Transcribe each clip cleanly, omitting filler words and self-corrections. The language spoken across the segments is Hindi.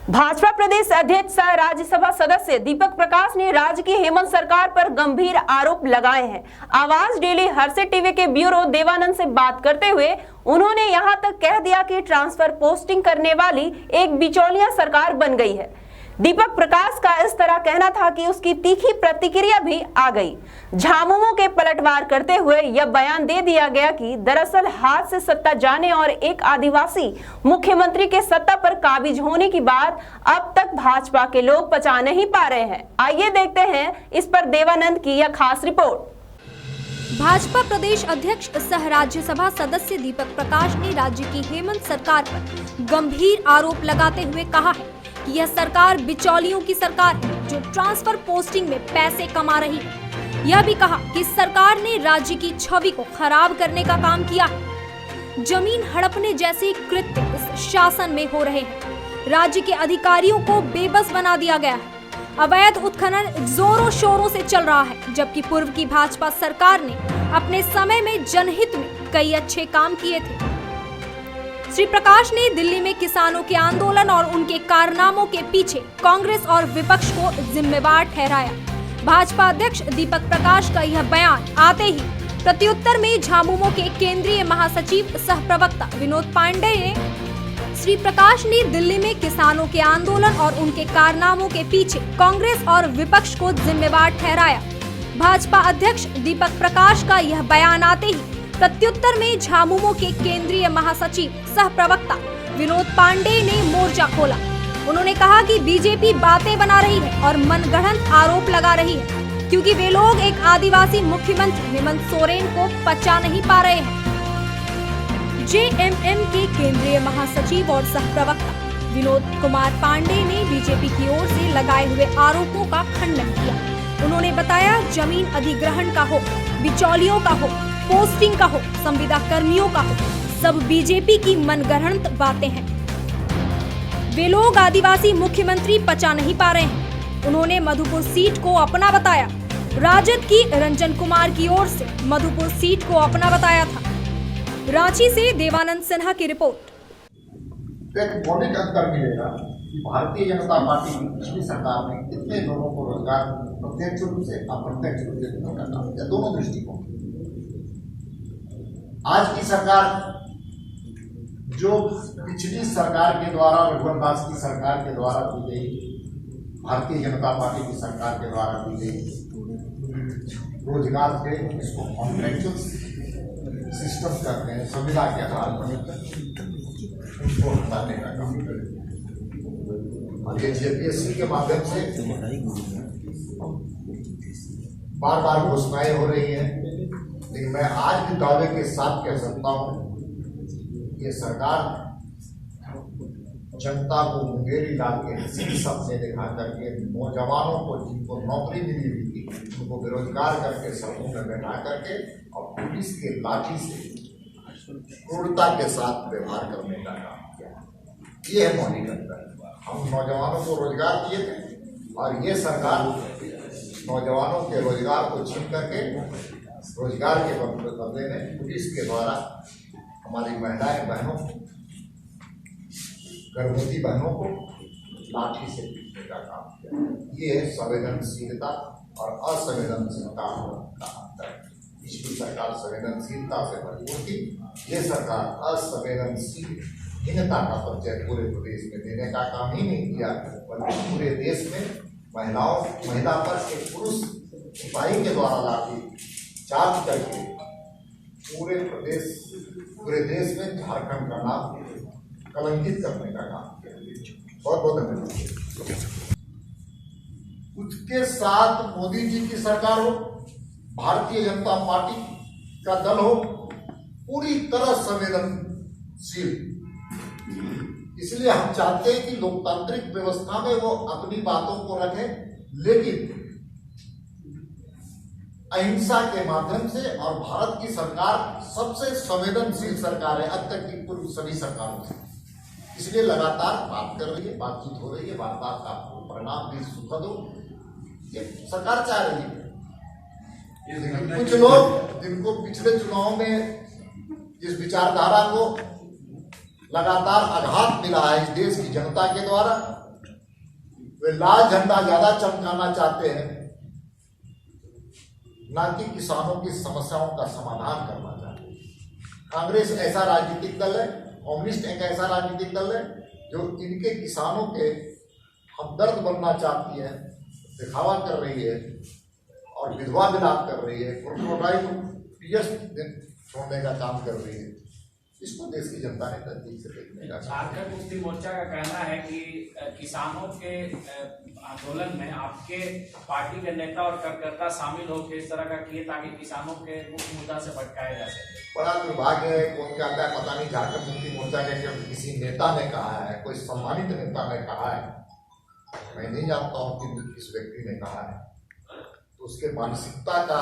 भाजपा प्रदेश अध्यक्ष सह राज्यसभा सदस्य दीपक प्रकाश ने राज्य की हेमंत सरकार पर गंभीर आरोप लगाए हैं। आवाज डेली हर्षित टीवी के ब्यूरो देवानंद से बात करते हुए उन्होंने यहां तक कह दिया कि ट्रांसफर पोस्टिंग करने वाली एक बिचौलिया सरकार बन गई है। दीपक प्रकाश का इस तरह कहना था कि उसकी तीखी प्रतिक्रिया भी आ गई। झामुमो के पलटवार करते हुए यह बयान दे दिया गया कि दरअसल हाथ से सत्ता जाने और एक आदिवासी मुख्यमंत्री के सत्ता पर काबिज होने की बात अब तक भाजपा के लोग पचा नहीं पा रहे हैं। आइए देखते हैं इस पर देवानंद की यह खास रिपोर्ट। भाजपा प्रदेश अध्यक्ष सह राज्यसभा सदस्य दीपक प्रकाश ने राज्य की हेमंत सरकार पर गंभीर आरोप लगाते हुए कहा है कि यह सरकार बिचौलियों की सरकार है जो ट्रांसफर पोस्टिंग में पैसे कमा रही है। यह भी कहा कि सरकार ने राज्य की छवि को खराब करने का काम किया है। जमीन हड़पने जैसे कृत्य इस शासन में हो रहे हैं। राज्य के अधिकारियों को बेबस बना दिया गया है। अवैध उत्खनन जोरों शोरों से चल रहा है, जबकि पूर्व की भाजपा सरकार ने अपने समय में जनहित में कई अच्छे काम किए थे। श्री प्रकाश ने दिल्ली में किसानों के आंदोलन और उनके कारनामों के पीछे कांग्रेस और विपक्ष को जिम्मेवार ठहराया। भाजपा अध्यक्ष दीपक प्रकाश का यह बयान आते ही प्रत्युत्तर में झामुमो के केंद्रीय महासचिव सह प्रवक्ता विनोद पांडे ने श्री प्रकाश ने दिल्ली में किसानों के आंदोलन और उनके कारनामों के पीछे कांग्रेस और विपक्ष को जिम्मेवार ठहराया। भाजपा अध्यक्ष दीपक प्रकाश का यह बयान आते ही प्रत्युत्तर में झामुमो के केंद्रीय महासचिव सह प्रवक्ता विनोद पांडे ने मोर्चा खोला। उन्होंने कहा कि बीजेपी बातें बना रही है और मनगढ़ंत आरोप लगा रही है, क्योंकि वे लोग एक आदिवासी मुख्यमंत्री हेमंत सोरेन को पचा नहीं पा रहे हैं। जेएमएम के केंद्रीय महासचिव और सह प्रवक्ता विनोद कुमार पांडे ने बीजेपी की ओर से लगाए हुए आरोपों का खंडन किया। उन्होंने बताया, जमीन अधिग्रहण का हो, बिचौलियों का हो, पोस्टिंग का हो, संविदा कर्मियों का हो, सब बीजेपी की मनगढ़ंत बातें हैं। वे लोग आदिवासी मुख्यमंत्री पचा नहीं पा रहे हैं। उन्होंने मधुपुर सीट को अपना बताया। राजद की रंजन कुमार की ओर से मधुपुर सीट को अपना बताया था। रांची से देवानंद सिन्हा की रिपोर्ट। एक मौलिक अंतर मिलेगा कि भारतीय जनता पार्टी की पिछली सरकार ने कितने लोगों को रोजगार प्रत्यक्ष रूप से अप्रत्यक्ष रूप से देने का काम किया, दोनों दृष्टिकोण। आज की सरकार जो पिछली सरकार के द्वारा, रघुवर दास की सरकार के द्वारा दी गई, भारतीय जनता पार्टी की सरकार के द्वारा दी गई रोजगार के इसको कॉन्ट्रैक्चुअल सिस्टम करते हैं, संविदा के आधार पर उसको हटाने का काम करें। और ये जेपीएससी के माध्यम से बार बार घोषणाएं हो रही हैं, लेकिन मैं आज भी दावे के साथ कह सकता हूं, ये सरकार जनता को मुंगेरी ला के हसीन सपने दिखा करके नौजवानों को जिनको नौकरी मिली हुई थी उनको बेरोजगार करके सड़कों में बैठा करके और पुलिस के लाठी से क्रूरता के साथ व्यवहार करने का काम किया। ये है मौलिक अंतर। हम नौजवानों को रोजगार दिए थे और ये सरकार नौजवानों के रोजगार को छीन करके रोजगार के बदले में पुलिस के द्वारा हमारी महिलाएं बहनों को, गर्भवती बहनों को लाठी से पीटने का काम किया। ये है संवेदनशीलता और असंवेदनशीलता का अंतर। पिछली सरकार संवेदनशीलता से भरपूर थी, ये सरकार असंवेदनशीलता का परिचय पूरे प्रदेश में देने का काम ही नहीं किया, बल्कि पूरे देश में महिला पर एक पुरुष सिपाही के द्वारा लाठी चार्ज करके पूरे देश में झारखंड का नाम कलंकित करने का काम किया। बहुत बहुत धन्यवाद। उसके साथ मोदी जी की सरकार हो, भारतीय जनता पार्टी का दल हो, पूरी तरह संवेदनशील। इसलिए हम चाहते हैं कि लोकतांत्रिक व्यवस्था में वो अपनी बातों को रखें, लेकिन अहिंसा के माध्यम से। और भारत की सरकार सबसे संवेदनशील सरकार है अब तक की पूर्व सभी सरकारों से। इसलिए लगातार बात कर रही है, बातचीत हो रही है, वार्ता का परिणाम भी सुखद हो, ये सरकार चाह रही है। कुछ लोग जिनको पिछले चुनाव में इस विचारधारा को लगातार आघात मिला है इस देश की जनता के द्वारा, वे लाल झंडा ज्यादा चमकाना चाहते हैं, ना कि किसानों की समस्याओं का समाधान करना चाहते हैं। कांग्रेस ऐसा राजनीतिक दल है, कम्युनिस्ट एक ऐसा राजनीतिक दल है जो इनके किसानों के हमदर्द बनना चाहती है, दिखावा कर रही है और विधवा विलाप कर रही है, क्रोकोडाइल टीयर्स छोड़ने का काम कर रही है। इसको देश की जनता ने नजदीक से देखने का। झारखंड मुक्ति मोर्चा का कहना है कि किसानों के आंदोलन में आपके पार्टी के नेता और कार्यकर्ता शामिल होकर इस तरह का किए ताकि किसानों के मुख्य मुद्दा से भटकाया जा सके। बड़ा दुर्भाग्य है, कौन कहता है पता नहीं, झारखंड मुक्ति मोर्चा के किसी नेता ने कहा है, कोई सम्मानित नेता ने कहा है, मैं नहीं जानता हूं कि किस व्यक्ति ने कहा है, तो उसके मानसिकता का,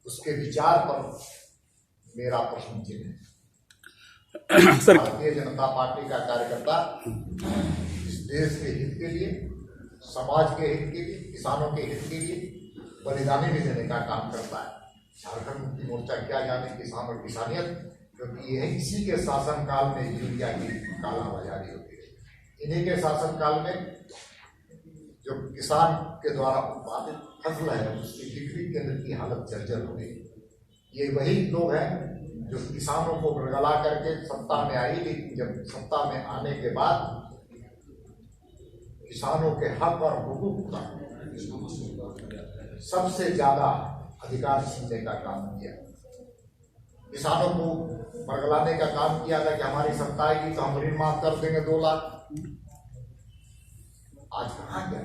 उसके विचार पर मेरा प्रश्न चिन्ह है। भारतीय जनता पार्टी का कार्यकर्ता इस देश के हित के लिए, समाज के हित के लिए, किसानों के हित के लिए बलिदानी भी देने का काम करता है। झारखंड मुक्ति मोर्चा क्या जाने किसान और किसानियत, क्योंकि यह इसी के शासनकाल में यूरिया की कालाबाजारी होती है। इन्हीं के शासनकाल में जो किसान के द्वारा उत्पादित फसल है उसकी बिक्री केंद्र की हालत जर्जर हो गई। ये वही लोग हैं जो किसानों को बरगला करके सत्ता में आई, लेकिन जब सत्ता में आने के बाद किसानों के हक और हुकूक का सबसे ज्यादा अधिकार छीनने का काम किया। किसानों को बरगलाने का काम किया था कि हमारी सत्ता आएगी तो हम ऋण माफ कर देंगे 2 लाख। आज कहाँ गया?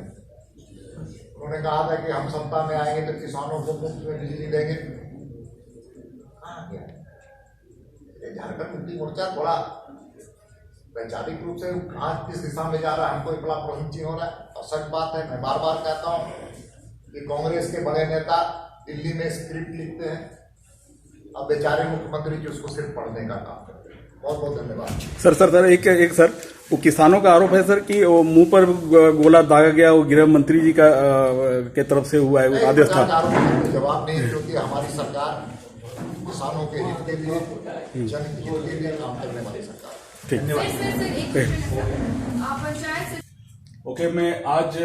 उन्होंने कहा था कि हम सत्ता में आएंगे तो किसानों को मुफ्त में बिजली देंगे। कहाँ गया? झारखंड मुक्ति मोर्चा थोड़ा वैचारिक रूप से आज किस दिशा में जा रहा है हमको बड़ा प्रश्न चिन्ह हो रहा है। और सच बात है, मैं बार बार कहता हूँ कि कांग्रेस के बड़े नेता दिल्ली में स्क्रिप्ट लिखते हैं, अब बेचारे मुख्यमंत्री जी उसको सिर्फ पढ़ने का काम करते हैं। बहुत बहुत धन्यवाद। सर एक सर, वो किसानों का आरोप है सर कि वो मुंह पर गोला दागा गया, वो गृह मंत्री जी का के तरफ से हुआ है, वो आदेश था। जवाब नहीं, क्योंकि हमारी सरकार किसानों के हित के लिए, जनहित के लिए काम करने वाली सरकार। ओके, मैं आज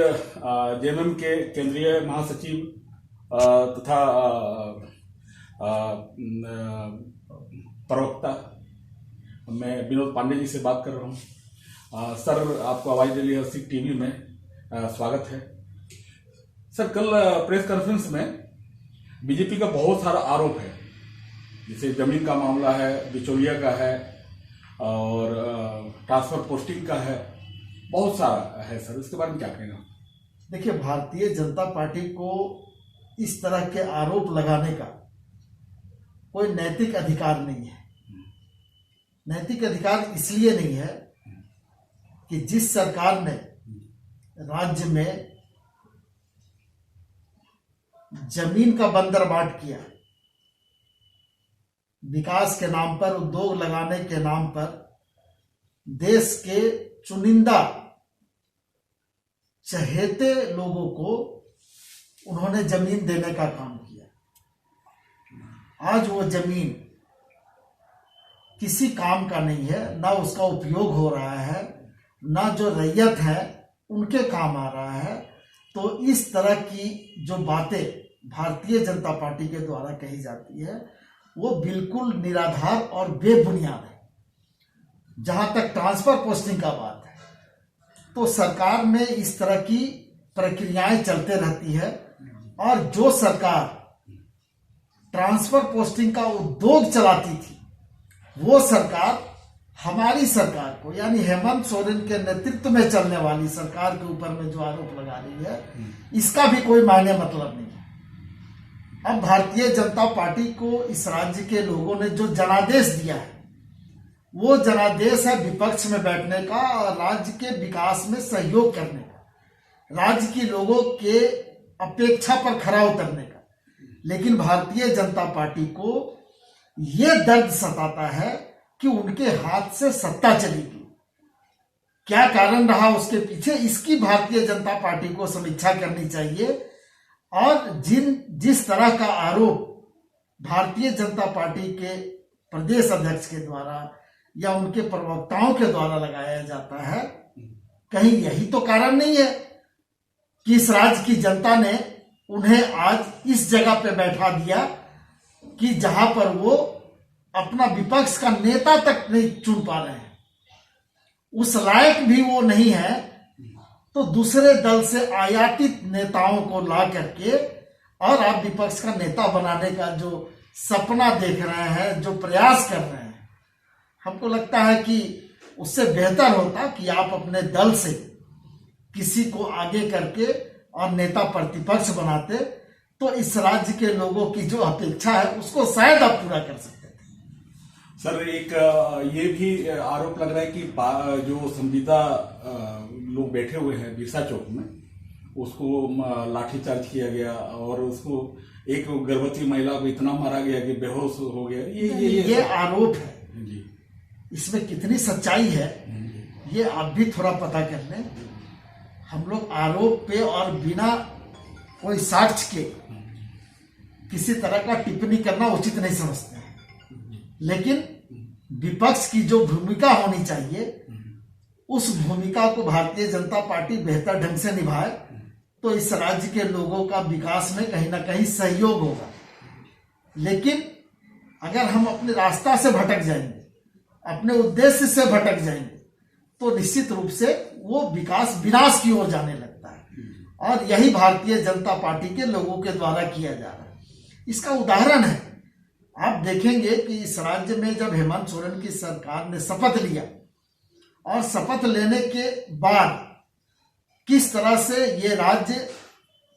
जेएमएम के केंद्रीय महासचिव तथा प्रवक्ता मैं विनोद पांडे जी से बात कर रहा हूँ। सर, आपको आवाज दिल्ली हर्षी टीवी में स्वागत है। सर, कल प्रेस कॉन्फ्रेंस में बीजेपी का बहुत सारा आरोप है, जैसे जमीन का मामला है, बिचौलिया का है और ट्रांसफर पोस्टिंग का है, बहुत सारा है। सर, इसके बारे में क्या कहना? देखिए, भारतीय जनता पार्टी को इस तरह के आरोप लगाने का कोई नैतिक अधिकार नहीं है। नैतिक अधिकार इसलिए नहीं है कि जिस सरकार ने राज्य में जमीन का बंदरबाट किया, विकास के नाम पर, उद्योग लगाने के नाम पर देश के चुनिंदा चहेते लोगों को उन्होंने जमीन देने का काम किया, आज वो जमीन किसी काम का नहीं है, ना उसका उपयोग हो रहा है, ना जो रैयत है उनके काम आ रहा है। तो इस तरह की जो बातें भारतीय जनता पार्टी के द्वारा कही जाती है वो बिल्कुल निराधार और बेबुनियाद है। जहां तक ट्रांसफर पोस्टिंग का बात है तो सरकार में इस तरह की प्रक्रियाएं चलते रहती है, और जो सरकार ट्रांसफर पोस्टिंग का उद्योग चलाती थी वो सरकार हमारी सरकार को, यानी हेमंत सोरेन के नेतृत्व में चलने वाली सरकार के ऊपर में जो आरोप लगा रही है, इसका भी कोई मायने मतलब नहीं है। अब भारतीय जनता पार्टी को इस राज्य के लोगों ने जो जनादेश दिया है वो जनादेश है विपक्ष में बैठने का और राज्य के विकास में सहयोग करने का, राज्य के लोगों के अपेक्षा पर खरा उतरने का। लेकिन भारतीय जनता पार्टी को ये दर्द सताता है कि उनके हाथ से सत्ता चली गई। क्या कारण रहा उसके पीछे, इसकी भारतीय जनता पार्टी को समीक्षा करनी चाहिए। और जिस तरह का आरोप भारतीय जनता पार्टी के प्रदेश अध्यक्ष के द्वारा या उनके प्रवक्ताओं के द्वारा लगाया जाता है कहीं यही तो कारण नहीं है कि इस राज्य की जनता ने उन्हें आज इस जगह पे बैठा दिया कि जहां पर वो अपना विपक्ष का नेता तक नहीं चुन पा रहे हैं, उस लायक भी वो नहीं है, तो दूसरे दल से आयातित नेताओं को ला करके और आप विपक्ष का नेता बनाने का जो सपना देख रहे हैं, जो प्रयास कर रहे हैं, हमको लगता है कि उससे बेहतर होता कि आप अपने दल से किसी को आगे करके और नेता प्रतिपक्ष बनाते, तो इस राज्य के लोगों की जो अपेक्षा है उसको शायद आप पूरा कर सकते थे। सर एक ये भी आरोप लग रहा है कि जो संविदा लोग बैठे हुए हैं बिरसा चौक में, उसको लाठीचार्ज किया गया और उसको एक गर्भवती महिला को इतना मारा गया कि बेहोश हो गया। ये आरोप है जी, इसमें कितनी सच्चाई है ये आप भी थोड़ा पता कर लें। हम लोग आरोप पे और बिना कोई साक्ष्य के किसी तरह का टिप्पणी करना उचित नहीं समझते हैं, लेकिन विपक्ष की जो भूमिका होनी चाहिए उस भूमिका को भारतीय जनता पार्टी बेहतर ढंग से निभाए तो इस राज्य के लोगों का विकास में कहीं ना कहीं सहयोग होगा। लेकिन अगर हम अपने रास्ता से भटक जाएंगे, अपने उद्देश्य से भटक जाएंगे, तो निश्चित रूप से वो विकास विनाश की ओर जाने लगता है और यही भारतीय जनता पार्टी के लोगों के द्वारा किया जा रहा है। इसका उदाहरण है, आप देखेंगे कि इस राज्य में जब हेमंत सोरेन की सरकार ने शपथ लिया और शपथ लेने के बाद किस तरह से ये राज्य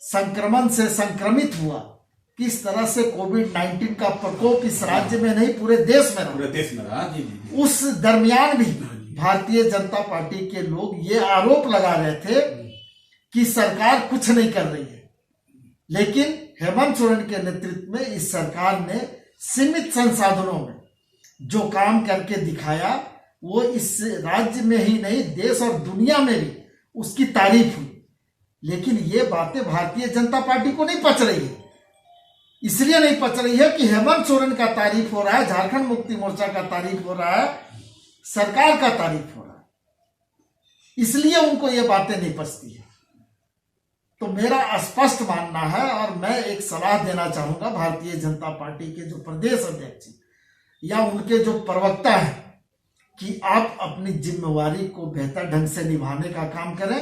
संक्रमण से संक्रमित हुआ, किस तरह से कोविड-19 का प्रकोप इस राज्य में नहीं पूरे देश में रहा। उस दरमियान भी भारतीय जनता पार्टी के लोग ये आरोप लगा रहे थे कि सरकार कुछ नहीं कर रही है, लेकिन हेमंत सोरेन के नेतृत्व में इस सरकार ने सीमित संसाधनों में जो काम करके दिखाया वो इस राज्य में ही नहीं देश और दुनिया में भी उसकी तारीफ हुई। लेकिन ये बातें भारतीय जनता पार्टी को नहीं पच रही है, इसलिए नहीं पच रही है कि हेमंत सोरेन का तारीफ हो रहा है, झारखंड मुक्ति मोर्चा का तारीफ हो रहा है, सरकार का तारीफ हो रहा है, इसलिए उनको ये बातें नहीं पचती है। तो मेरा स्पष्ट मानना है और मैं एक सलाह देना चाहूंगा भारतीय जनता पार्टी के जो प्रदेश अध्यक्ष या उनके जो प्रवक्ता हैं कि आप अपनी जिम्मेवारी को बेहतर ढंग से निभाने का काम करें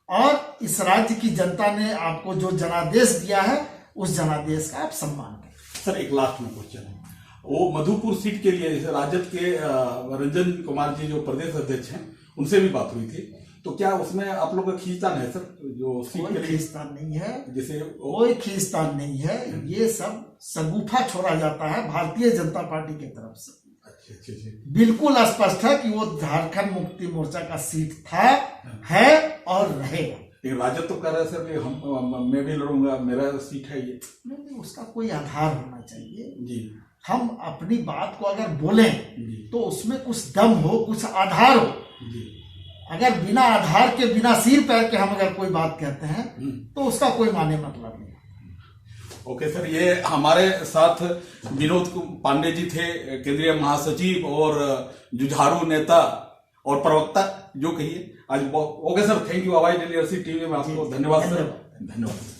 और इस राज्य की जनता ने आपको जो जनादेश दिया है उस जनादेश का आप सम्मान करें। सर एक लास्ट में क्वेश्चन है, वो मधुपुर सीट के लिए राजद के रंजन कुमार जी जो प्रदेश अध्यक्ष हैं उनसे भी बात हुई थी, तो क्या उसमें आप लोग का खींचतान है सर? जो सीट के लिए खींचतान नहीं है, जैसे कोई खींचतान नहीं है, ये सब सगुफा छोड़ा जाता है भारतीय जनता पार्टी की तरफ से। अच्छा। बिल्कुल स्पष्ट है कि वो झारखंड मुक्ति मोर्चा का सीट था, है और रहेगा। राजद तो कह रहा है सर कि मैं भी लड़ूंगा, मेरा सीट है ये। नहीं, उसका कोई आधार होना चाहिए जी। हम अपनी बात को अगर बोलें तो उसमें कुछ दम हो, कुछ आधार हो जी। अगर बिना आधार के बिना सिर पैर के हम अगर कोई बात कहते हैं तो उसका कोई माने मतलब नहीं। ओके सर, ये हमारे साथ विनोद पांडे जी थे, केंद्रीय महासचिव और जुझारू नेता और प्रवक्ता जो कहिए आज। Okay sir, thank you. आवाज डेली टीवी में आपको धन्यवाद सर, धन्यवाद।